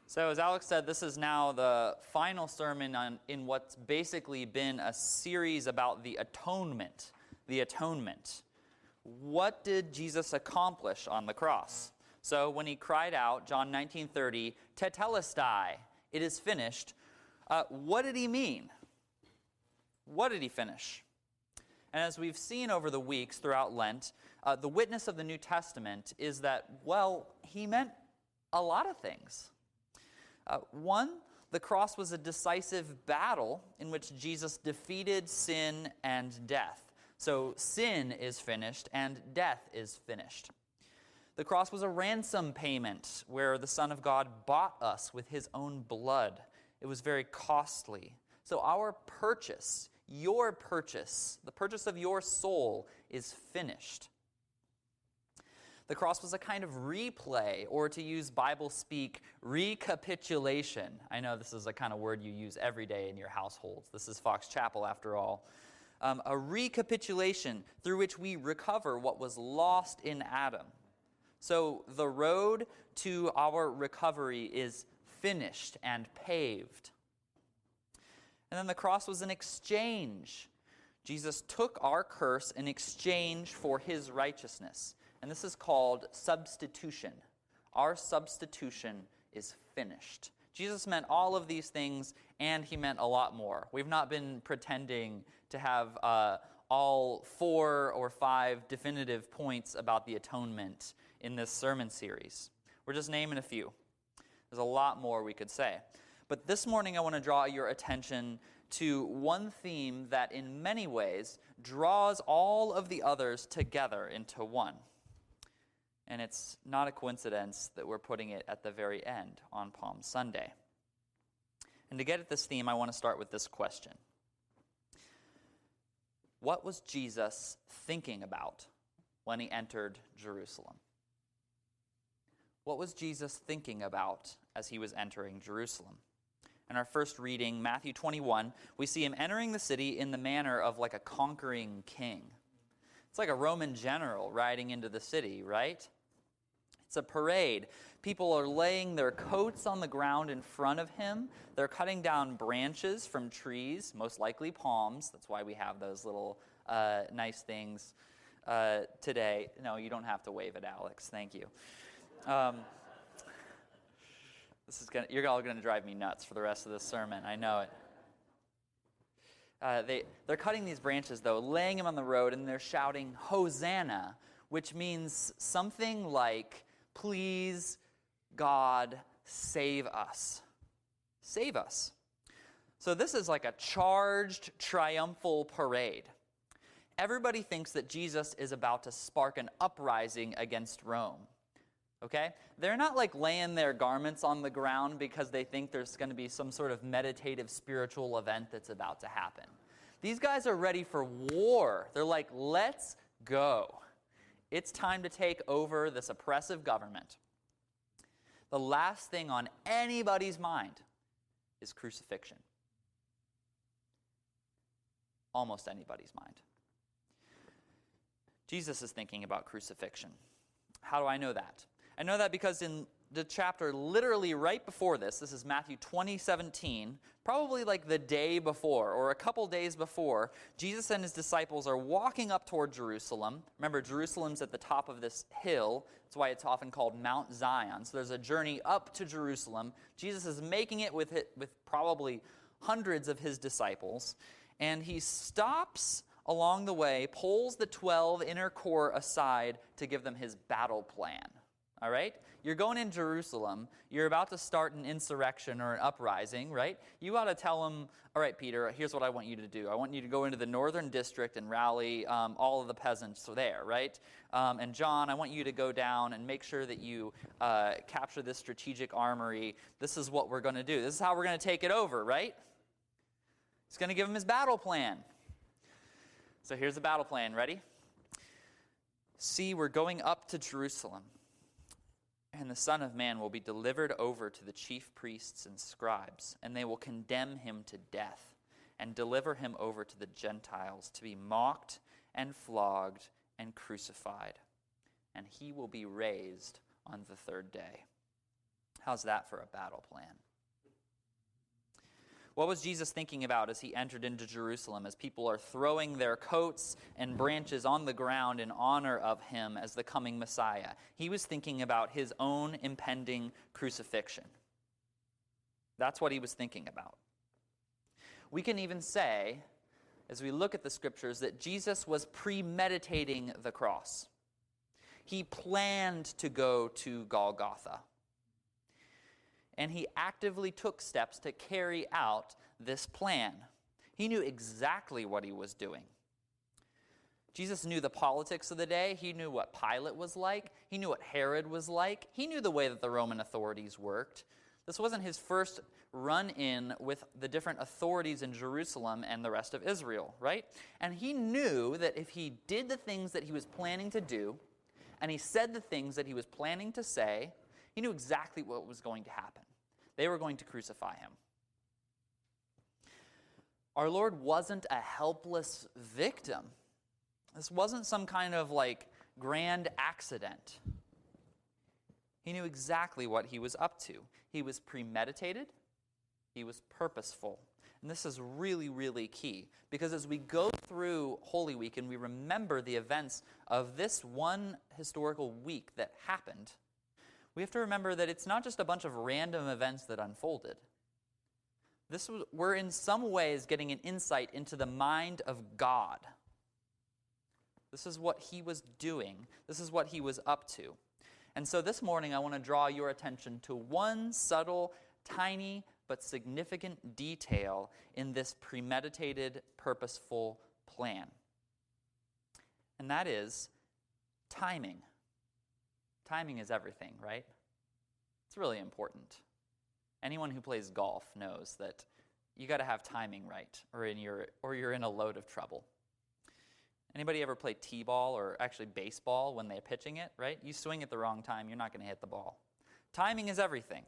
So as Alex said, this is now the final sermon in what's basically been a series about the atonement. The atonement. What did Jesus accomplish on the cross? So when he cried out, John 19:30, Tetelestai, it is finished, what did he mean? What did he finish? And as we've seen over the weeks throughout Lent, the witness of the New Testament is that, well, he meant a lot of things. One, the cross was a decisive battle in which Jesus defeated sin and death. So sin is finished and death is finished. The cross was a ransom payment where the Son of God bought us with his own blood. It was very costly. So our purchase, your purchase, the purchase of your soul is finished. The cross was a kind of replay, or to use Bible speak, recapitulation. I know this is a kind of word you use every day in your households. This is Fox Chapel, after all. A recapitulation through which we recover what was lost in Adam. So the road to our recovery is finished and paved. And then the cross was an exchange. Jesus took our curse in exchange for his righteousness. And this is called substitution. Our substitution is finished. Jesus meant all of these things, and he meant a lot more. We've not been pretending to have all 4 or 5 definitive points about the atonement in this sermon series. We're just naming a few. There's a lot more we could say. But this morning I want to draw your attention to one theme that in many ways draws all of the others together into one. And it's not a coincidence that we're putting it at the very end on Palm Sunday. And to get at this theme, I want to start with this question. What was Jesus thinking about when he entered Jerusalem? What was Jesus thinking about as he was entering Jerusalem? In our first reading, Matthew 21, we see him entering the city in the manner of like a conquering king. It's like a Roman general riding into the city, right? It's a parade. People are laying their coats on the ground in front of him. They're cutting down branches from trees, most likely palms. That's why we have those little nice things today. No, you don't have to wave it, Alex. Thank you. You're all going to drive me nuts for the rest of this sermon. I know it. They're cutting these branches, though, laying them on the road, and they're shouting, Hosanna, which means something like, please, God, save us. Save us. So this is like a charged, triumphal parade. Everybody thinks that Jesus is about to spark an uprising against Rome. Okay? They're not like laying their garments on the ground because they think there's going to be some sort of meditative spiritual event that's about to happen. These guys are ready for war. They're like, let's go. It's time to take over this oppressive government. The last thing on anybody's mind is crucifixion. Almost anybody's mind. Jesus is thinking about crucifixion. How do I know that? I know that because in the chapter literally right before this is Matthew 20:17, probably like the day before or a couple days before, Jesus and his disciples are walking up toward Jerusalem. Remember, Jerusalem's at the top of this hill. That's why it's often called Mount Zion. So there's a journey up to Jerusalem. Jesus is making it with probably hundreds of his disciples. And he stops along the way, pulls the 12 inner core aside to give them his battle plan. All right? You're going in Jerusalem. You're about to start an insurrection or an uprising, right? You ought to tell them, all right, Peter, here's what I want you to do. I want you to go into the northern district and rally all of the peasants there, right? And John, I want you to go down and make sure that you capture this strategic armory. This is what we're going to do. This is how we're going to take it over, right? He's going to give him his battle plan. So here's the battle plan. Ready? See, we're going up to Jerusalem. And the Son of Man will be delivered over to the chief priests and scribes, and they will condemn him to death and deliver him over to the Gentiles to be mocked and flogged and crucified. And he will be raised on the third day. How's that for a battle plan? What was Jesus thinking about as he entered into Jerusalem, as people are throwing their coats and branches on the ground in honor of him as the coming Messiah? He was thinking about his own impending crucifixion. That's what he was thinking about. We can even say, as we look at the scriptures, that Jesus was premeditating the cross. He planned to go to Golgotha. And he actively took steps to carry out this plan. He knew exactly what he was doing. Jesus knew the politics of the day. He knew what Pilate was like. He knew what Herod was like. He knew the way that the Roman authorities worked. This wasn't his first run-in with the different authorities in Jerusalem and the rest of Israel, right? And he knew that if he did the things that he was planning to do, and he said the things that he was planning to say, he knew exactly what was going to happen. They were going to crucify him. Our Lord wasn't a helpless victim. This wasn't some kind of grand accident. He knew exactly what he was up to. He was premeditated. He was purposeful. And this is really, really key, because as we go through Holy Week and we remember the events of this one historical week that happened, we have to remember that it's not just a bunch of random events that unfolded. We're in some ways getting an insight into the mind of God. This is what he was doing. This is what he was up to. And so this morning I want to draw your attention to one subtle, tiny, but significant detail in this premeditated, purposeful plan. And that is timing. Timing is everything, right? It's really important. Anyone who plays golf knows that you got to have timing right, or you're in a load of trouble. Anybody ever play t-ball or actually baseball when they're pitching it, right? You swing at the wrong time, you're not going to hit the ball. Timing is everything.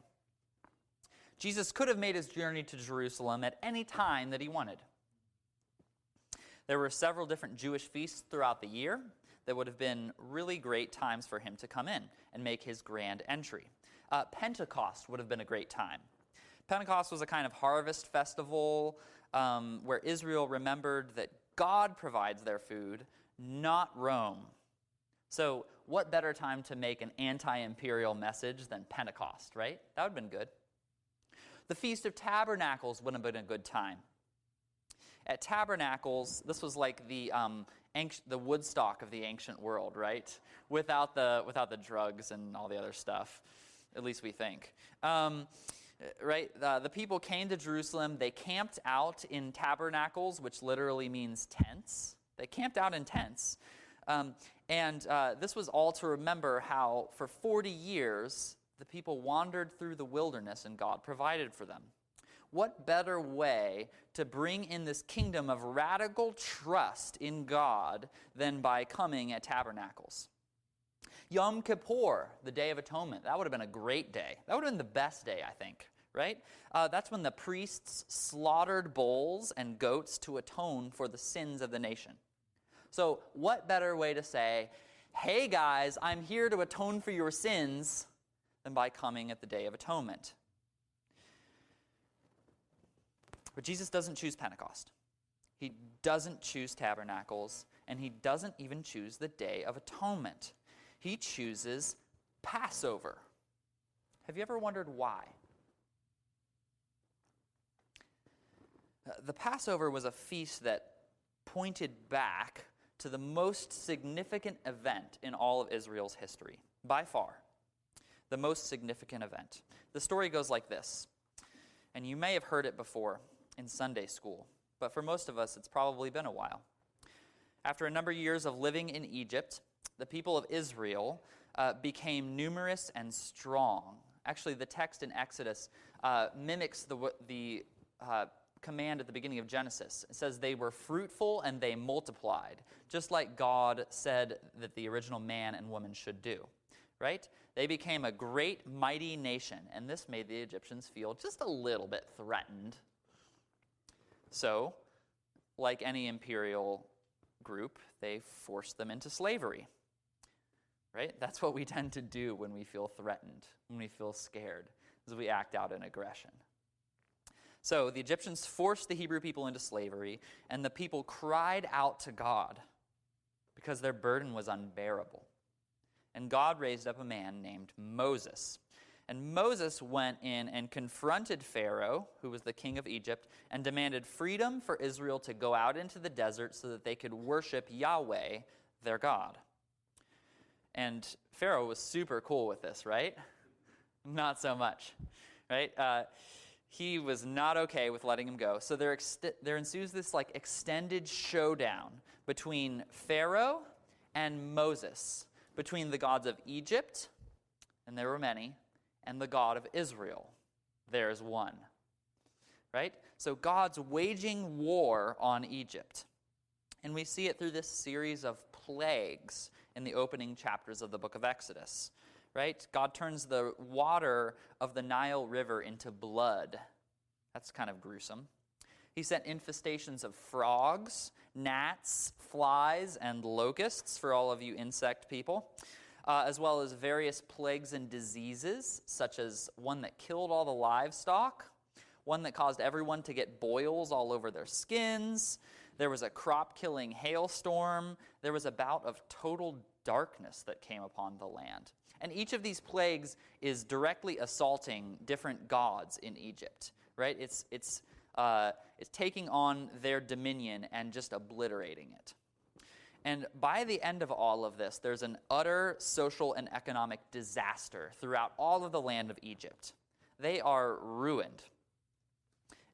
Jesus could have made his journey to Jerusalem at any time that he wanted. There were several different Jewish feasts throughout the year that would have been really great times for him to come in and make his grand entry. Pentecost would have been a great time. Pentecost was a kind of harvest festival where Israel remembered that God provides their food, not Rome. So what better time to make an anti-imperial message than Pentecost, right? That would have been good. The Feast of Tabernacles would have been a good time. At Tabernacles, this was like the Woodstock of the ancient world, right? Without the drugs and all the other stuff, at least we think. Right? The people came to Jerusalem. They camped out in tabernacles, which literally means tents. They camped out in tents. And this was all to remember how for 40 years the people wandered through the wilderness and God provided for them. What better way to bring in this kingdom of radical trust in God than by coming at tabernacles? Yom Kippur, the Day of Atonement, that would have been a great day. That would have been the best day, I think, right? That's when the priests slaughtered bulls and goats to atone for the sins of the nation. So what better way to say, hey guys, I'm here to atone for your sins, than by coming at the Day of Atonement. But Jesus doesn't choose Pentecost. He doesn't choose tabernacles, and he doesn't even choose the Day of Atonement. He chooses Passover. Have you ever wondered why? The Passover was a feast that pointed back to the most significant event in all of Israel's history, by far. The most significant event. The story goes like this, and you may have heard it before in Sunday school, but for most of us, it's probably been a while. After a number of years of living in Egypt, the people of Israel became numerous and strong. Actually, the text in Exodus mimics the command at the beginning of Genesis. It says they were fruitful and they multiplied, just like God said that the original man and woman should do, right? They became a great, mighty nation, and this made the Egyptians feel just a little bit threatened. So, like any imperial group, they forced them into slavery, right? That's what we tend to do when we feel threatened, when we feel scared. as we act out in aggression. So the Egyptians forced the Hebrew people into slavery, and the people cried out to God because their burden was unbearable. And God raised up a man named Moses. And Moses went in and confronted Pharaoh, who was the king of Egypt, and demanded freedom for Israel to go out into the desert so that they could worship Yahweh, their God. And Pharaoh was super cool with this, right? Not so much, right? He was not okay with letting him go. So there ensues this extended showdown between Pharaoh and Moses, between the gods of Egypt, and there were many, and the God of Israel. There's one, right? So God's waging war on Egypt. And we see it through this series of plagues in the opening chapters of the book of Exodus, right? God turns the water of the Nile River into blood. That's kind of gruesome. He sent infestations of frogs, gnats, flies, and locusts for all of you insect people, as well as various plagues and diseases, such as one that killed all the livestock, one that caused everyone to get boils all over their skins. There was a crop-killing hailstorm. There was a bout of total darkness that came upon the land. And each of these plagues is directly assaulting different gods in Egypt, right? It's taking on their dominion and just obliterating it. And by the end of all of this, there's an utter social and economic disaster throughout all of the land of Egypt. They are ruined.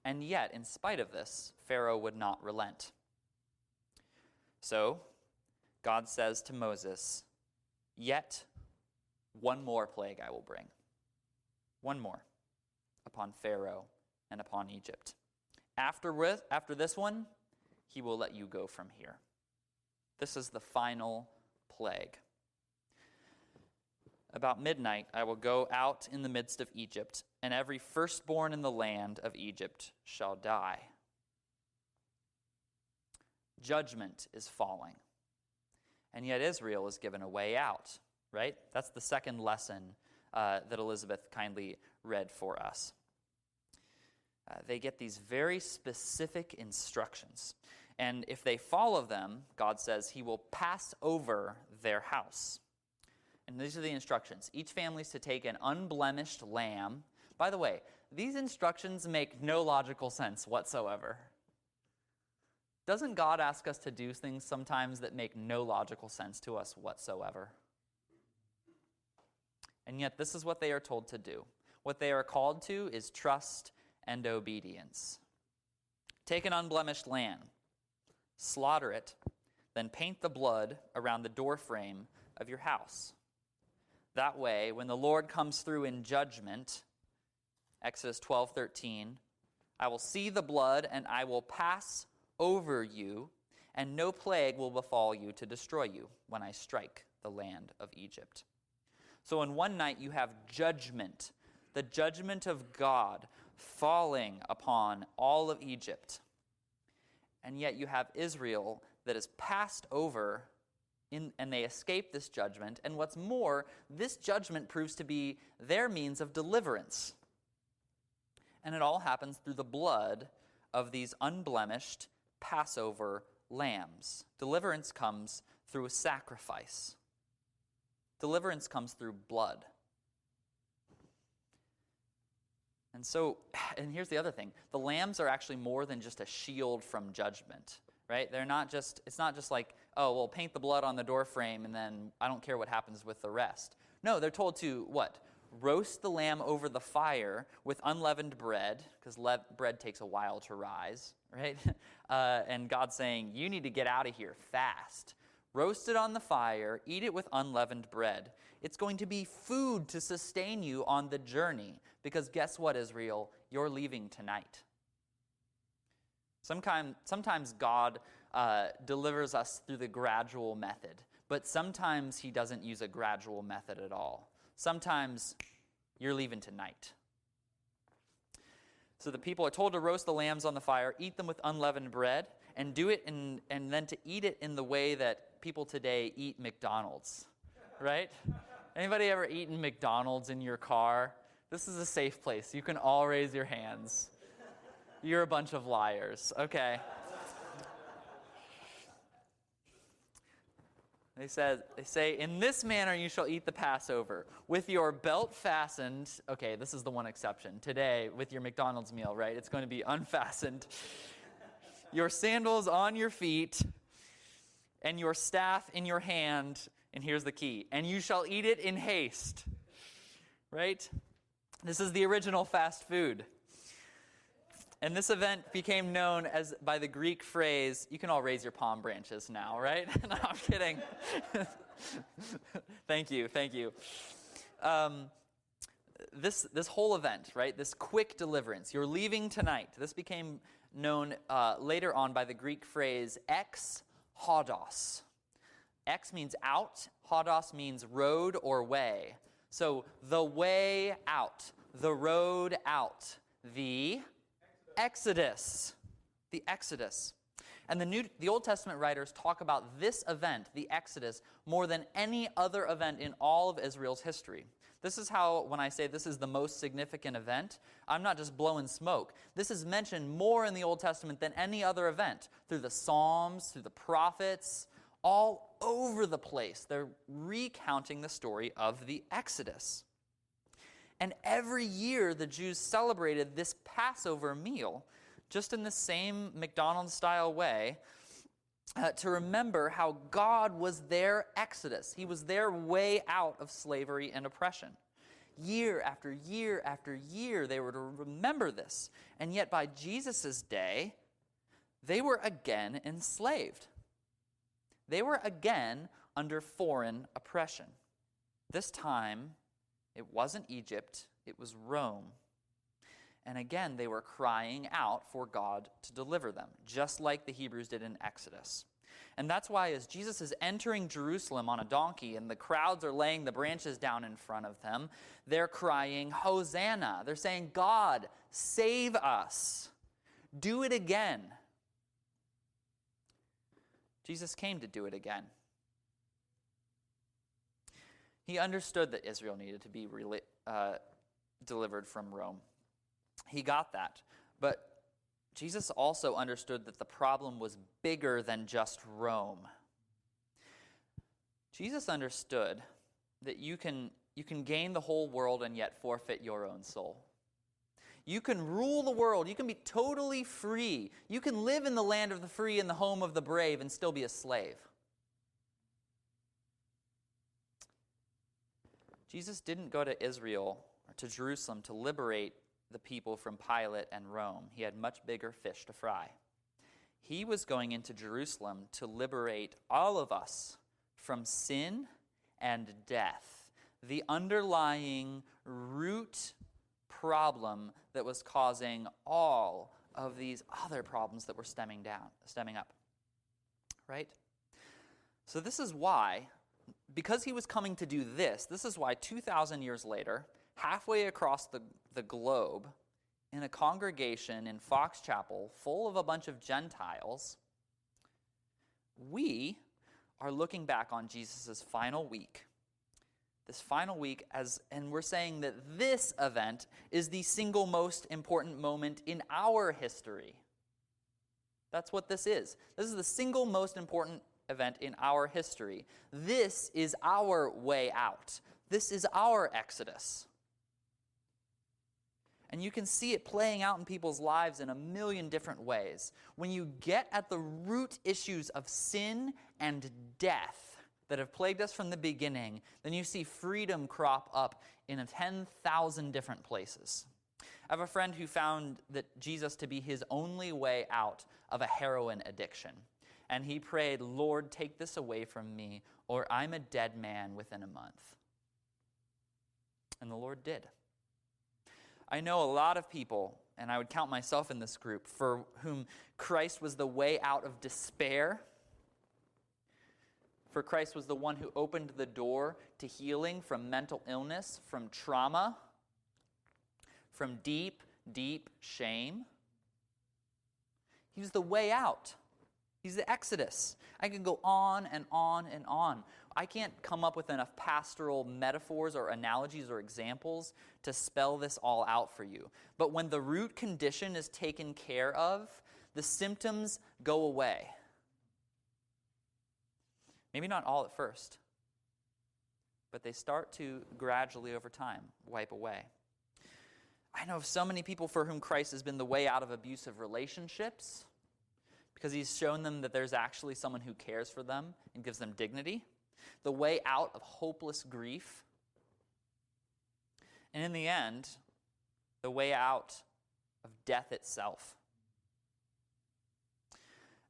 And yet, in spite of this, Pharaoh would not relent. So, God says to Moses, "Yet one more plague I will bring. One more upon Pharaoh and upon Egypt. After this one, he will let you go from here." This is the final plague. "About midnight, I will go out in the midst of Egypt, and every firstborn in the land of Egypt shall die." Judgment is falling. And yet Israel is given a way out, right? That's the second lesson that Elizabeth kindly read for us. They get these very specific instructions. And if they follow them, God says he will pass over their house. And these are the instructions. Each family is to take an unblemished lamb. By the way, these instructions make no logical sense whatsoever. Doesn't God ask us to do things sometimes that make no logical sense to us whatsoever? And yet this is what they are told to do. What they are called to is trust and obedience. Take an unblemished lamb, slaughter it, then paint the blood around the doorframe of your house. That way, when the Lord comes through in judgment, Exodus 12:13, "I will see the blood and I will pass over you, and no plague will befall you to destroy you when I strike the land of Egypt." So in one night you have judgment, the judgment of God falling upon all of Egypt. And yet you have Israel that is passed over and they escape this judgment. And what's more, this judgment proves to be their means of deliverance. And it all happens through the blood of these unblemished Passover lambs. Deliverance comes through a sacrifice. Deliverance comes through blood. And here's the other thing. The lambs are actually more than just a shield from judgment, right? It's not just like, oh, well, paint the blood on the doorframe and then I don't care what happens with the rest. No, they're told to, what? Roast the lamb over the fire with unleavened bread, because bread takes a while to rise, right? And God's saying, you need to get out of here fast. Roast it on the fire, eat it with unleavened bread. It's going to be food to sustain you on the journey, because guess what, Israel? You're leaving tonight. Sometimes God delivers us through the gradual method, but sometimes he doesn't use a gradual method at all. Sometimes you're leaving tonight. So the people are told to roast the lambs on the fire, eat them with unleavened bread, and do it and then to eat it in the way that people today eat McDonald's, right? Anybody ever eaten McDonald's in your car? This is a safe place. You can all raise your hands. You're a bunch of liars. Okay. They say, in this manner you shall eat the Passover, with your belt fastened. Okay, this is the one exception. Today, with your McDonald's meal, right? It's going to be unfastened. Your sandals on your feet, and your staff in your hand. And here's the key. And you shall eat it in haste. Right? This is the original fast food. And this event became known as by the Greek phrase, you can all raise your palm branches now, right? No, I'm kidding. Thank you. This whole event, right, this quick deliverance, you're leaving tonight, this became known later on by the Greek phrase ex hodos. Ex means out, hodos means road or way. So the way out, the road out, the Exodus. The Exodus. And the Old Testament writers talk about this event, the Exodus, more than any other event in all of Israel's history. This is how, when I say this is the most significant event, I'm not just blowing smoke. This is mentioned more in the Old Testament than any other event. Through the Psalms, through the prophets, all over the place. They're recounting the story of the Exodus. And every year the Jews celebrated this Passover meal, just in the same McDonald's-style way, to remember how God was their Exodus. He was their way out of slavery and oppression. Year after year after year, they were to remember this. And yet by Jesus' day, they were again enslaved. They were again under foreign oppression. This time, it wasn't Egypt, it was Rome. And again, they were crying out for God to deliver them, just like the Hebrews did in Exodus. And that's why as Jesus is entering Jerusalem on a donkey and the crowds are laying the branches down in front of them, they're crying, Hosanna. They're saying, God, save us. Do it again. Jesus came to do it again. He understood that Israel needed to be delivered from Rome. He got that. But Jesus also understood that the problem was bigger than just Rome. Jesus understood that you can gain the whole world and yet forfeit your own soul. You can rule the world. You can be totally free. You can live in the land of the free and the home of the brave and still be a slave. Jesus didn't go to Israel or to Jerusalem to liberate the people from Pilate and Rome. He had much bigger fish to fry. He was going into Jerusalem to liberate all of us from sin and death, the underlying root problem that was causing all of these other problems that were stemming up. Right? So this is why, because he was coming to do this is why 2,000 years later, halfway across the globe, in a congregation in Fox Chapel full of a bunch of Gentiles, we are looking back on Jesus' final week. This final week, and we're saying that this event is the single most important moment in our history. That's what this is. This is the single most important event in our history. This is our way out. This is our Exodus. And you can see it playing out in people's lives in a million different ways. When you get at the root issues of sin and death that have plagued us from the beginning, then you see freedom crop up in 10,000 different places. I have a friend who found that Jesus to be his only way out of a heroin addiction. And he prayed, Lord, take this away from me, or I'm a dead man within a month. And the Lord did. I know a lot of people, and I would count myself in this group, for whom Christ was the way out of despair. For Christ was the one who opened the door to healing from mental illness, from trauma, from deep, deep shame. He was the way out. He's the Exodus. I can go on and on and on. I can't come up with enough pastoral metaphors or analogies or examples to spell this all out for you. But when the root condition is taken care of, the symptoms go away. Maybe not all at first, but they start to gradually over time wipe away. I know of so many people for whom Christ has been the way out of abusive relationships, because he's shown them that there's actually someone who cares for them and gives them dignity. The way out of hopeless grief. And in the end, the way out of death itself.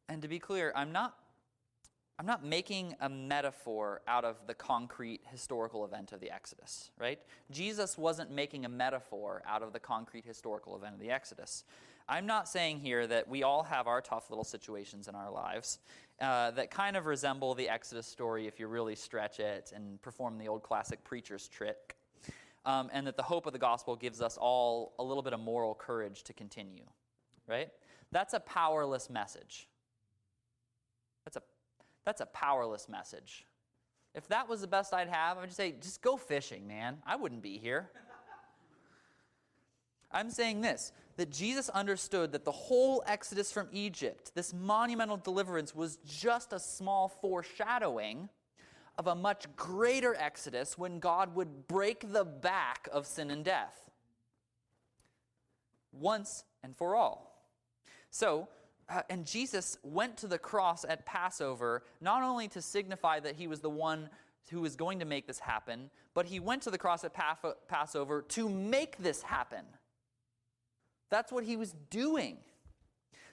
And to be clear, I'm not making a metaphor out of the concrete historical event of the Exodus, right? Jesus wasn't making a metaphor out of the concrete historical event of the Exodus. I'm not saying here that we all have our tough little situations in our lives that kind of resemble the Exodus story if you really stretch it and perform the old classic preacher's trick, and that the hope of the gospel gives us all a little bit of moral courage to continue, right? That's a powerless message. That's a powerless message. If that was the best I'd have, I'd just say, just go fishing, man. I wouldn't be here. I'm saying this, that Jesus understood that the whole exodus from Egypt, this monumental deliverance, was just a small foreshadowing of a much greater exodus when God would break the back of sin and death once and for all. So, and Jesus went to the cross at Passover not only to signify that he was the one who was going to make this happen, but he went to the cross at Passover to make this happen. That's what he was doing.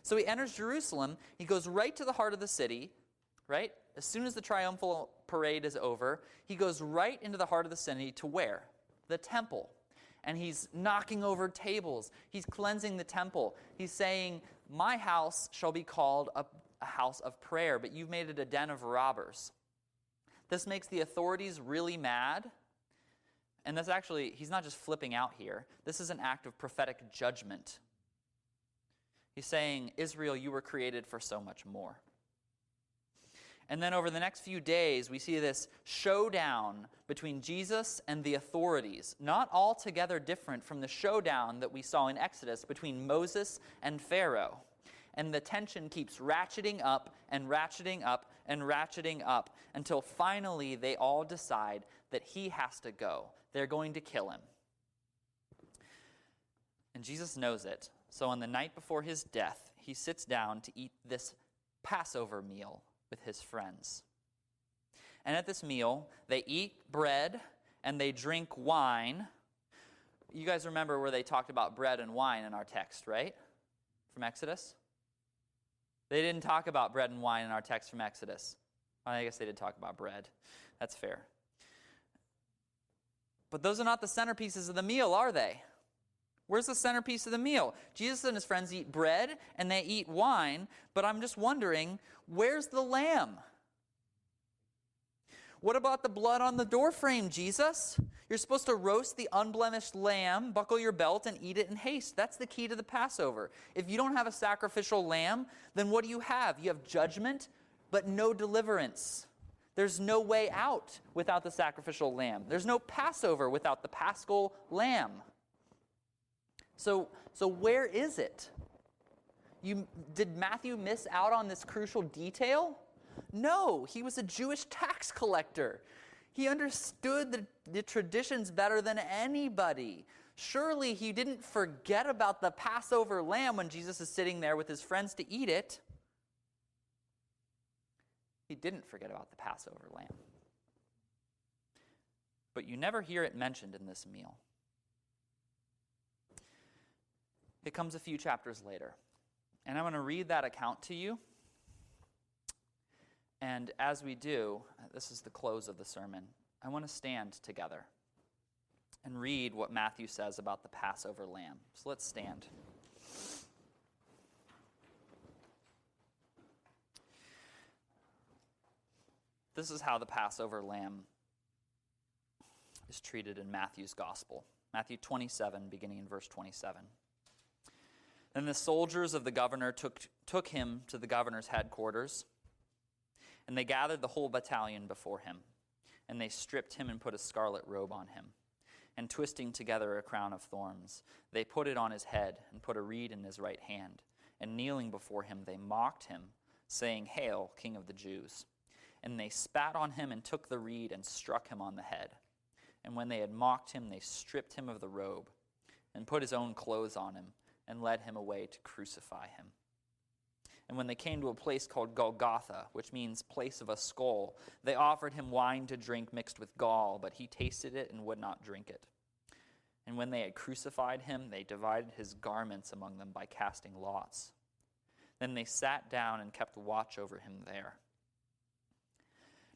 So he enters Jerusalem. He goes right to the heart of the city, right? As soon as the triumphal parade is over, he goes right into the heart of the city to where? The temple. And he's knocking over tables. He's cleansing the temple. He's saying, my house shall be called a house of prayer, but you've made it a den of robbers. This makes the authorities really mad. And that's actually, he's not just flipping out here. This is an act of prophetic judgment. He's saying, Israel, you were created for so much more. And then over the next few days, we see this showdown between Jesus and the authorities, not altogether different from the showdown that we saw in Exodus between Moses and Pharaoh. And the tension keeps ratcheting up and ratcheting up and ratcheting up until finally they all decide that he has to go. They're going to kill him. And Jesus knows it. So on the night before his death, he sits down to eat this Passover meal with his friends. And at this meal, they eat bread and they drink wine. You guys remember where they talked about bread and wine in our text, right? From Exodus? They didn't talk about bread and wine in our text from Exodus. I guess they did talk about bread. That's fair. But those are not the centerpieces of the meal, are they? Where's the centerpiece of the meal? Jesus and his friends eat bread and they eat wine, but I'm just wondering, where's the lamb? What about the blood on the doorframe, Jesus? You're supposed to roast the unblemished lamb, buckle your belt, and eat it in haste. That's the key to the Passover. If you don't have a sacrificial lamb, then what do you have? You have judgment, but no deliverance. There's no way out without the sacrificial lamb. There's no Passover without the paschal lamb. So where is it? Did Matthew miss out on this crucial detail? No, he was a Jewish tax collector. He understood the traditions better than anybody. Surely he didn't forget about the Passover lamb when Jesus is sitting there with his friends to eat it. He didn't forget about the Passover lamb. But you never hear it mentioned in this meal. It comes a few chapters later. And I'm going to read that account to you. And as we do, this is the close of the sermon, I want to stand together and read what Matthew says about the Passover lamb. So let's stand. This is how the Passover lamb is treated in Matthew's gospel. Matthew 27, beginning in verse 27. Then the soldiers of the governor took him to the governor's headquarters, and they gathered the whole battalion before him. And they stripped him and put a scarlet robe on him. And twisting together a crown of thorns, they put it on his head and put a reed in his right hand. And kneeling before him, they mocked him, saying, "Hail, King of the Jews." And they spat on him and took the reed and struck him on the head. And when they had mocked him, they stripped him of the robe and put his own clothes on him and led him away to crucify him. And when they came to a place called Golgotha, which means place of a skull, they offered him wine to drink mixed with gall, but he tasted it and would not drink it. And when they had crucified him, they divided his garments among them by casting lots. Then they sat down and kept watch over him there.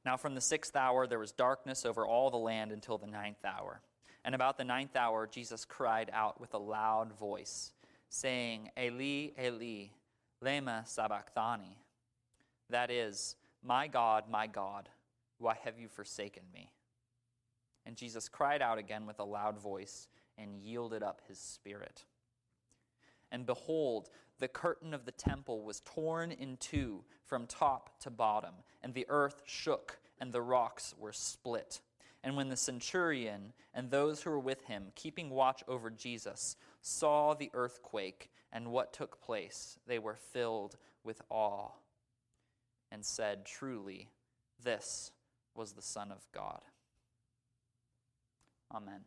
Now from the 6th hour there was darkness over all the land until the 9th hour. And about the 9th hour Jesus cried out with a loud voice, saying, "Eli, Eli, lema sabachthani." That is, my God, why have you forsaken me?" And Jesus cried out again with a loud voice and yielded up his spirit. And behold, the curtain of the temple was torn in two from top to bottom, and the earth shook, and the rocks were split. And when the centurion and those who were with him, keeping watch over Jesus, saw the earthquake and what took place, they were filled with awe and said, "Truly, this was the Son of God." Amen.